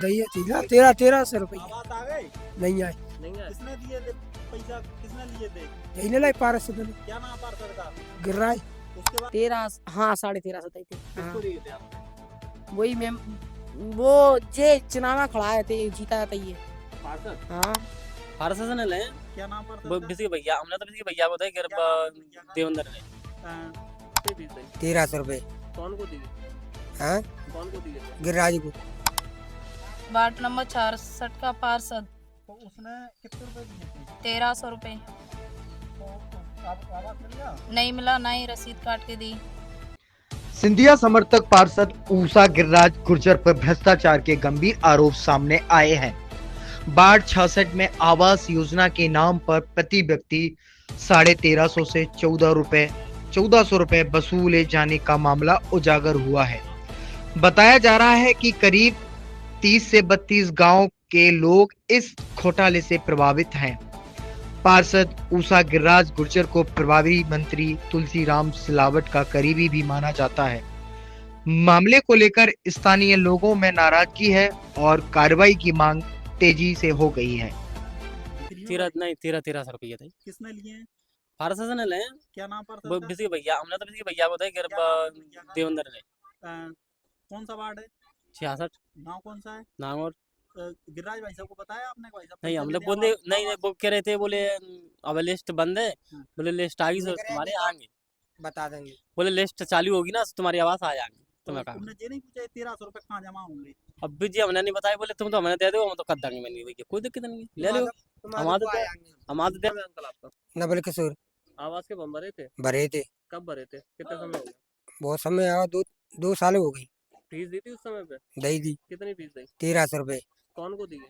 दैया थी ना 1300 रुपये आवाज आ गई? नहीं आए। नहीं है। किसने दिए थे पैसा? किसने लिए थे? यही नहीं लाई पारस से क्या नाम पार्षद का? गिर्रा उसके बाद 13 हाँ 13.5 थे। किसको दिए थे आपने? वही मैम वो जे चुनाव खड़ा है थे जीता था ये। पार्षद? हाँ पारस से ले क्या नाम पार्षद वो का? किसी भैया हमने तो किसी भैया बताया क्या गिर नाम है भैया का? देवंदर ने कितने फीस थे? 1300 रुपये कौन को दिए? हाँ कौन को दिए थे? गिर्राज को वार्ड नंबर 66 का पार्षद तो उसने कितने रुपए दिए थे? 1300 रुपये। तो आपको आवाज मिल गया? नहीं मिला, ना ही रसीद काट के दी। सिंधिया समर्थक पार्षद ऊषा गिरिराज गुर्जर पर भ्रष्टाचार के गंभीर आरोप सामने आए हैं। वार्ड 66 में आवास योजना के नाम पर प्रति व्यक्ति 1350 से 1400 रुपए वसूले जाने का मामला उजागर हुआ है। बताया जा रहा है कि करीब 30 से 32 गांव के लोग इस घोटाले से प्रभावित हैं। पार्षद ऊषा गिरिराज गुर्जर को प्रभारी मंत्री तुलसीराम सिलावट का करीबी भी माना जाता है। मामले को लेकर स्थानीय लोगों में नाराजगी है और कार्रवाई की मांग तेजी से हो गई है। 1300 रुपये थे। किसने लिए हैं? पारस से ले क्या नाम पार्षद वो का? किसी भैया हमने तो किसी भैया बताया गिर क्या नाम है भैया का? देवंदर ने कौन सा वार्ड है? 66 गांव कौन सा है? नाम और गिरिराज भाई साहब को बताया आपने? भाई साहब नहीं पैसे हम ले लोग रहे बोले हैं, नहीं नहीं वो कह रहे थे बोले अब लिस्ट बंद है बोले लिस्ट आ गई तो तुम्हारे आएंगे बता देंगे। बोले लिस्ट चालू होगी ना तो तुम्हारी आवाज आ जाएंगे तो तुम्हें कहा तुमने ये नहीं पूछा 1300 रुपए कहाँ जमा होंगे? अब भी जी हमने नहीं बताया बोले तुम तो हमें दे दो हम तो कर देंगे मैंने भैया कोई दिक्कत नहीं है ले लो हमारे दे अंकल आपका नबल किशोर आवाज के बम भरे थे? भरे थे कब भरे थे? कितने समय हो गया? बहुत समय आया 2 साल हो गई। फीस दी थी उस समय पे? दही दी कितनी फीस दी? 1300 रुपये। कौन को दिए?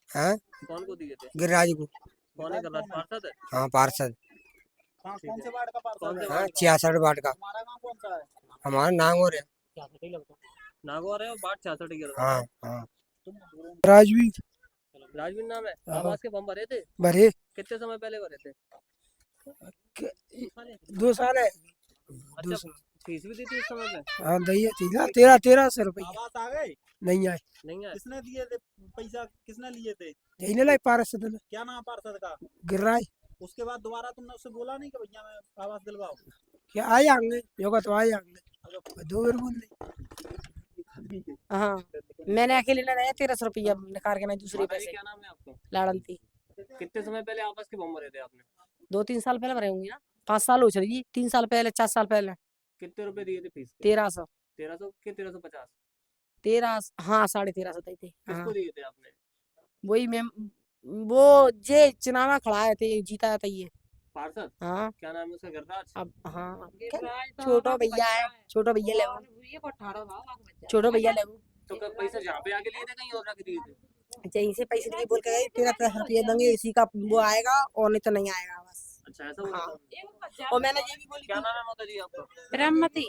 हाँ कौन को दिए थे? गिरिराज को। कौन है गिरिराज पार्षद है? हाँ पार्षद कौन से वार्ड का पार्षद है? हाँ 66 वार्ड का। हमारा गांव कौन सा है? हमारा नाम और है। नागौर है और वार्ड 66 के हाँ हाँ राजवीर राजवीर नाम है। हाँ। आवाज के बम भरे थे? भरे कितने समय पहले भरे थे? 2 साल है। अच्छा फीस भी दी थी उस समय पे? हाँ दैया थी ना 1300 रुपये आवाज आ गई? नहीं आए। नहीं है। किसने दिए थे पैसा? किसने लिए थे? यही नहीं लाई पारस से क्या नाम पार्षद का? गिर्रा उसके बाद दोबारा तुमने उससे बोला नहीं कि भैया मैं आवाज दिलवाओ? क्या आए आएंगे योगा तो आए आएंगे 2 बार बोल रहे। हाँ मैंने अकेले ना 1300 रुपया निकाल के ना दूसरे बताइए पैसे क्या नाम है आपका? लाड़ंती कितने समय पहले आवाज के बम भरे थे आपने? 2-3 साल पहले भरे होंगे ना 5 साल हो चली 3 साल पहले 4 साल पहले कितने रुपए दिए थे फीस के? 1300 1300 के 1350? 13 हाँ 13.5 थे। हाँ किसको दिए थे आपने? वही मैम वो जे चुनाव खड़ा है थे जीता था ये। पार्षद? हाँ क्या नाम है उसका? गिरिराज? अब हाँ छोटो भैया है छोटो भैया ले छोटो भैया ले तो कब पैसा जहाँ पे आके लिए थे कहीं और रख दिए थे? यहीं से पैसे लिए बोल के गए 13 रुपये देंगे इसी का वो आएगा और नहीं तो नहीं आएगा बस। अच्छा ऐसा हुआ हाँ। था? और मैंने ये भी बोली क्या नाम है माता जी आपका? ब्रह्मती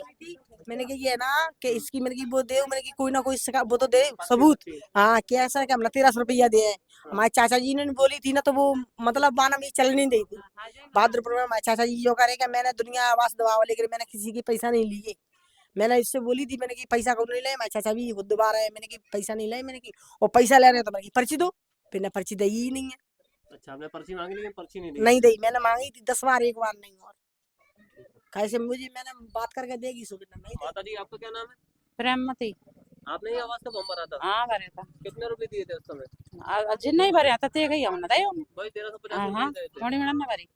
मैंने कहा ये ना कि इसकी मैंने की वो दे मैंने की कोई ना कोई वो तो दे सबूत। हाँ क्या ऐसा कि हमने 1300 रुपया दिए हैं। हमारे चाचा जी ने बोली थी ना तो वो मतलब बाना में चल नहीं दी थी। बहादुरपुर में हमारे चाचा जी जो करेगा मैंने दुनिया आवास दवा लेकर मैंने किसी की पैसा नहीं लिए। मैंने इससे बोली थी मैंने की पैसा कौन नहीं ले हमारे चाचा भी खुद दोबारा है मैंने की पैसा नहीं लाए मैंने की और पैसा ले रहे तो मैंने की पर्ची दो फिर ने पर्ची दी ही नहीं है। अच्छा आपने पर्ची मांगी लेकिन पर्ची नहीं दी? नहीं दी मैंने मांगी थी 10 बार एक बार नहीं और कैसे मुझे मैंने बात करके देगी सुविधा नहीं। माता जी आपका क्या नाम है? ब्रह्मती आपने ये आवाज का बम भरा था? हाँ भरे था कितने रुपए दिए थे उस समय? अजय नहीं भरे आता ते गई हमने दे भाई 1350 हाँ रुपए दिए थे। थोड़ी मिनट ना भरी।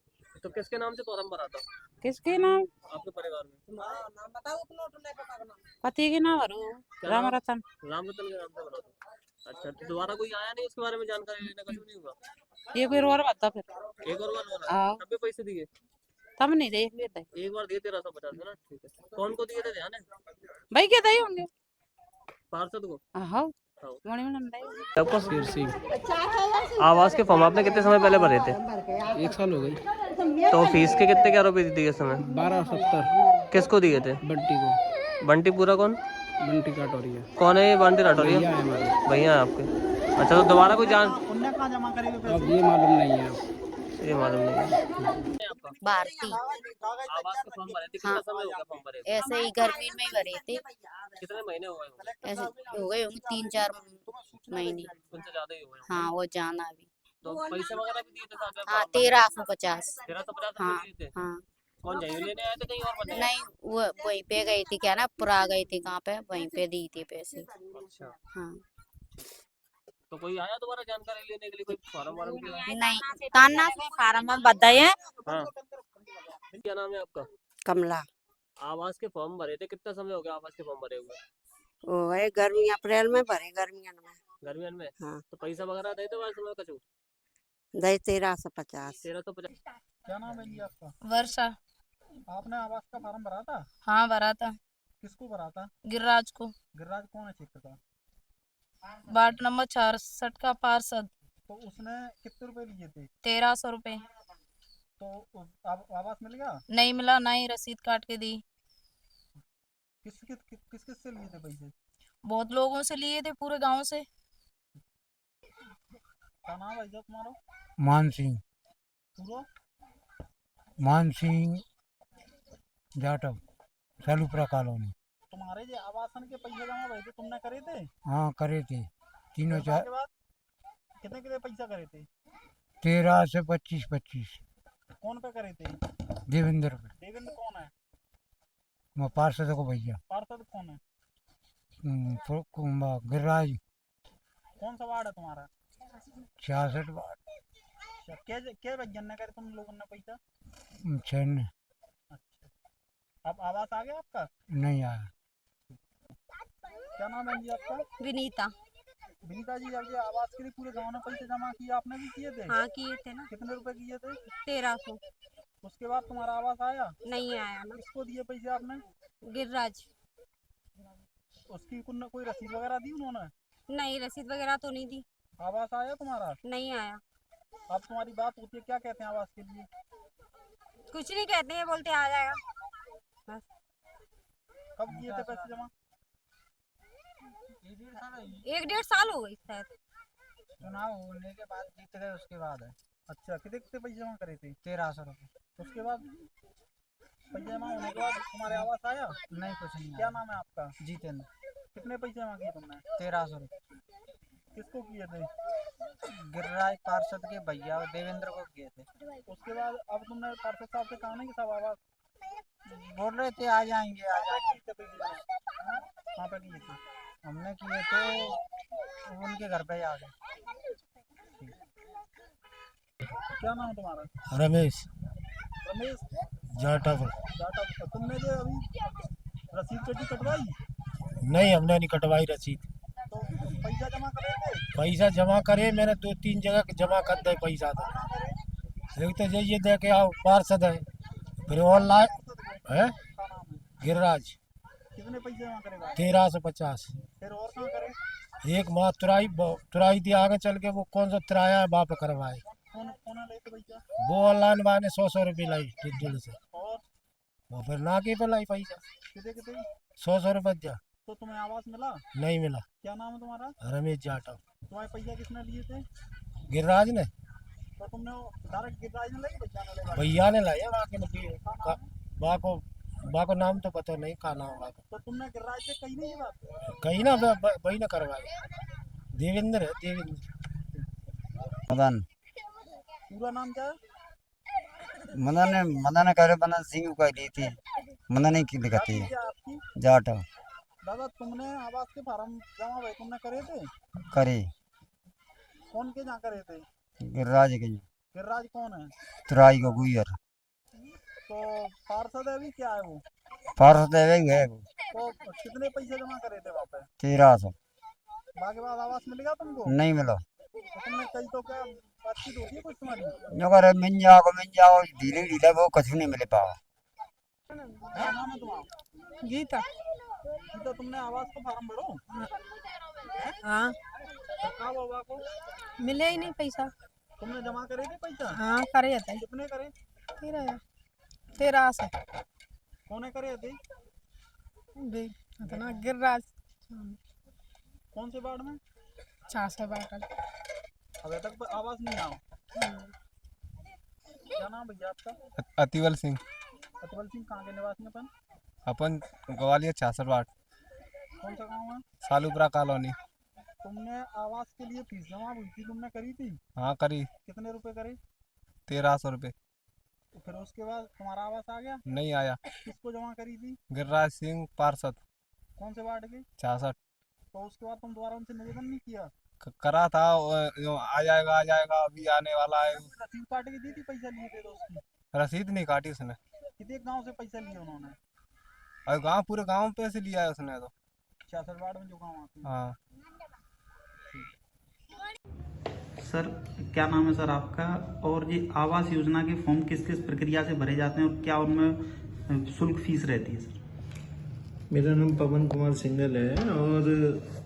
तो किसके नाम से फॉर्म भरा था? किसके नाम? आपके परिवार में? नाम बताओ अपना पति के नाम भरो राम रतन। राम रतन के नाम से भरा था? अच्छा तो दोबारा कोई आया नहीं उसके बारे में जानकारी लेने का? क्यों नहीं हुआ? ये कोई और बता फिर एक और बार हो रहा हाँ। है? तब भी पैसे दिए? तब नहीं दे एक बार दिए 1350 है ना? ठीक है। कौन को दिए थे ध्यान है? भाई क्या दे होंगे पार्षद को? हाँ थोड़ी मिनट दे। आपको शेर सिंह आवाज के फॉर्म आपने कितने समय पहले भरे थे? 1 साल हो गई। तो फीस के कितने क्या रुपए दिए इस समय? 1270 किसको दिए थे? बंटी को। बंटी पूरा कौन? बंटी काटोरिया कौन है ये बंटी राठौरिया? भैया है हमारे। भैया है आपके? अच्छा तो दोबारा कोई जान अब ये मालूम नहीं है। ये मालूम नहीं है। आपका आपका? भारती। आवास का फॉर्म भरे थे, कितना हाँ। समय हो गया फॉर्म भरे? ऐसे ही गर्मी में ही भरे थे। कितने महीने हुए होंगे? ऐसे हो गए होंगे 3-4 महीने। उनसे ज्यादा ही हुए होंगे। हाँ वो जाना अभी। तो पैसे वगैरह भी दिए थे साथ में हाँ फॉर्म भरने में? 1350। 1350 हाँ रुपए दिए थे। हाँ। कौन जाइए लेने आए थे, कहीं और बने? नहीं वो वहीं पे गई थी, क्या ना पुरा गई थी, कहाँ पे वहीं पे दी थी पैसे। अच्छा, हाँ। तो कोई आया दोबारा जानकारी लेने के लिए, कोई फॉर्म वार्म के लिए? नहीं कान्ना से फार्म में बताए हैं। हाँ, क्या नाम है आपका? कमला। आवास के फॉर्म भरे थे, कितना समय हो गया आवास के फॉर्म भरे हुए? वो है गर्मी अप्रैल में भरे, गर्मियन में। गर्मियन में? हाँ। तो पैसा वगैरह दे दो समय कचू? दे 1350। 1350। क्या नाम है जी आपका? वर्षा। आपने आवास का फार्म भरा था? हाँ भरा था। किसको भरा था? गिरिराज को। गिरिराज कौन है क्षेत्र का? वार्ड नंबर 66 का पार्षद। तो उसने कितने रुपए लिए थे? 1300 रुपए। तो आवास मिल गया? नहीं मिला, ना ही रसीद काट के दी। किस से लिए थे पैसे? बहुत लोगों से लिए थे, पूरे गांव से। क्या नाम है भैया तुम्हारा? मान सिंह। पूरा? मान सिंह जाटव, सलूपरा कॉलोनी। तुम्हारे जो आवासन के पैसे जमा हुए थे, तुमने करे थे? हाँ करे थे, तीनों फिर चार। के बाद कितने कितने पैसा करे थे? 13 से 25। कौन पे करे थे? देवेंद्र पे। देवेंद्र कौन है? वो पार्षद को भैया। पार्षद कौन है? गिरिराज। कौन सा वार्ड है तुम्हारा? 66 वार्ड। अच्छा, क्या भैया ने करे तुम लोगों ने पैसा? 6 ने। अब आवास आ गया आपका? नहीं आया। क्या नाम है जी आपका? विनीता। विनीता जी, अब ये आवास के लिए पूरे गांव ने पैसे जमा किए, आपने भी किए थे? हाँ किए थे ना। कितने रुपए किए थे? 1300। उसके बाद तुम्हारा आवास आया? नहीं आया ना। किसको दिए पैसे आपने? गिरिराज। उसकी कोई रसीद वगैरह दी उन्होंने? नहीं रसीद वगैरह तो नहीं दी। आवास आया तुम्हारा? नहीं आया। अब तुम्हारी बात होती है, क्या कहते हैं आवास के लिए? कुछ नहीं कहते हैं, बोलते आ जाएगा बस। कब किए थे पैसे जमा? 1-1.5 साल हो गई शायद। चुनाव होने के बाद जीत गए, उसके बाद है। अच्छा, कितने कितने पैसे जमा करे थे? 1300 रुपये। उसके बाद पैसे जमा होने के बाद तुम्हारे आवास आया? नहीं, कुछ नहीं। क्या नाम है आपका? जितेंद्र। कितने पैसे जमा किए तुमने? 1300 रुपये। किसको किए थे? गिरिराज पार्षद के भैया और देवेंद्र को किए थे। उसके बाद अब तुमने पार्षद साहब से कहा नहीं कि सब आवास बोल रहे थे आ जाएंगे आ जाएंगे। कहाँ पे किए थे? हमने किए थे उनके घर पे आ गए। क्या नाम है तुम्हारा? रमेश रमेश जाटव। जाटव। तुमने जो अभी रसीद पेटी कटवाई? नहीं हमने नहीं कटवाई रसीद। तो पैसा जमा करे थे? पैसा जमा करे, मैंने 2-3 जगह जमा कर दे पैसा। तो एक तो जाइए दे के आओ, पार्षद है, फिर ऑनलाइन है गिरिराज। कितने पैसे जमा करेगा? 1350। फिर और कहाँ करे? एक माह तुराई थी, आगे चल के वो कौन सा तुराया है बाप करवाए। कौन ले थे पैसा? वो ऑनलाइन वाले 100 रुपये लाई दिल से। और वो फिर नाके पे लाई पैसा कितने कितने? 100 रुपये दिया। तो तुम्हें आवास मिला? नहीं मिला। क्या नाम है तुम्हारा? रमेश जाटव। तुम्हारे पैसा किसने लिए थे? गिरिराज ने। तो तुमने डायरेक्ट गिरिराज ने लगे, भैया ने लगा? भैया ने लाया बाको नाम तो पता नहीं का नाम बाको। तो तुमने गिरिराज से कही नहीं ये बात? कहीं ना वही ना करवाए। देवेंद्र है, देवेंद्र। मदन। पूरा नाम क्या है? मदन करे मदन सिंह को दी थी। मदन ही की लिखती है। क्या आपकी? जाटव। दादा, तुमने आवास के फार्म जमा हुए तुमने करे थे? करे। कौन के जहाँ करे थे? गिरिराज के। गिरिराज कौन है? तुराई को गुजर। तो पार्षद है भी क्या है वो? पार्षद है वो। तो कितने पैसे जमा करे थे वहाँ पे? 1300। बाकी बाद आवास मिलेगा तुमको? नहीं मिला। तो तुमने कही तो क्या बातचीत होती है कुछ तुम्हारी? जो करे मिल जाओ ढीले ढीले वो कुछ नहीं मिले पाओ। क्या नाम है तुम्हारा? गीता। गीता, तुमने आवास का फार्म भरो? हाँ कहाँ बाबा को? मिले ही नहीं पैसा। तुमने जमा करे थे पैसा? हाँ करे थे। कितने करे? 1300। कौन करे थे? इतना गिरिराज। कौन से वार्ड में? 66 वार्ड। अभी तक आवास नहीं आओ। क्या नाम भैया आपका? अतिवल सिंह। अतवल सिंह, कहाँ के निवासी हैं अपन? अपन ग्वालियर 66 वाट, कौन सा गाँव है? सालूपुरा कॉलोनी। तुमने आवास के लिए फीस जमा हुई थी, तुमने करी थी? हाँ करी, कितने रुपए करे? 1300 रुपये। तो फिर उसके बाद तुम्हारा आवास आ गया? नहीं आया। किसको जमा करी थी? गिरिराज सिंह पार्षद, कौन से वार्ड के? 66। तो उसके बाद तुम दोबारा उनसे निवेदन नहीं किया? करा था, आ जाएगा अभी आने वाला है। रसीद काट के दी थी पैसा लिए थे तो उसकी? रसीद नहीं काटी उसने। कितने गांव से पैसा लिए उन्होंने? और गांव, पूरे गांव में पैसे लिया है उसने तो। 66 वार्ड में जो गाँव आते हैं। हाँ। सर क्या नाम है सर आपका, और ये आवास योजना के फॉर्म किस किस प्रक्रिया से भरे जाते हैं और क्या उनमें शुल्क फीस रहती है सर? मेरा नाम पवन कुमार सिंघल है, और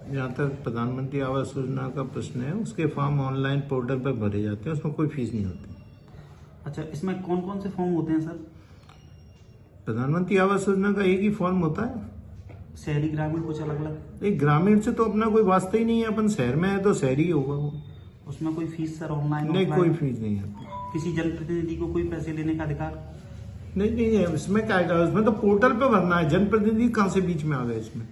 जहाँ तक प्रधानमंत्री आवास योजना का प्रश्न है, उसके फॉर्म ऑनलाइन पोर्टल पर भरे जाते हैं, उसमें कोई फीस नहीं होती। अच्छा, इसमें कौन कौन से फॉर्म होते हैं सर? प्रधानमंत्री आवास योजना का एक ही फॉर्म होता है। शहरी ग्रामीण कुछ अलग अलग? एक ग्रामीण से तो अपना कोई वास्ता ही नहीं है, अपन शहर में है तो शहरी होगा वो। उसमें कोई फीस सर ऑनलाइन? नहीं, कोई फीस नहीं है। किसी जनप्रतिनिधि को कोई पैसे लेने का अधिकार? नहीं है, इसमें क्या है, उसमें तो पोर्टल पे भरना है। जनप्रतिनिधि कहाँ से बीच में आ गए इसमें?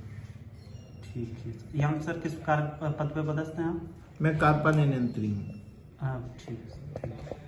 ठीक है। यहाँ सर किस कार्य पद पे पदस्थ हैं आप? मैं कार्यपालन यंत्री हूँ। हाँ ठीक है।